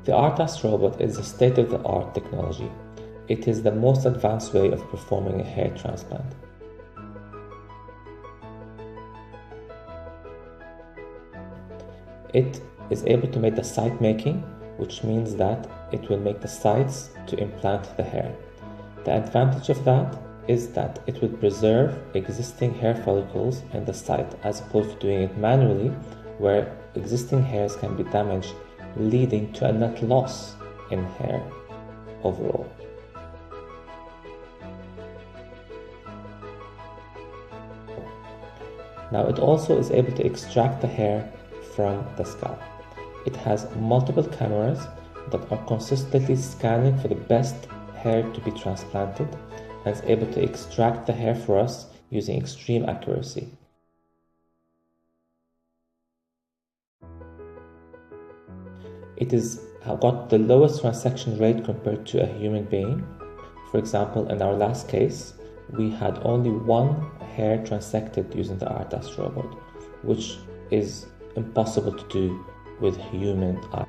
The ARTAS robot is a state-of-the-art technology. It is the most advanced way of performing a hair transplant. It is able to make the site making, which means that it will make the sites to implant the hair. The advantage of that is that it will preserve existing hair follicles in the site as opposed to doing it manually, where existing hairs can be damaged, leading to a net loss in hair overall. Now it also is able to extract the hair from the scalp. It has multiple cameras that are consistently scanning for the best hair to be transplanted and is able to extract the hair for us using extreme accuracy. It has got the lowest transection rate compared to a human being. For example, in our last case, we had only one hair transected using the ARTAS robot, which is impossible to do with human eye.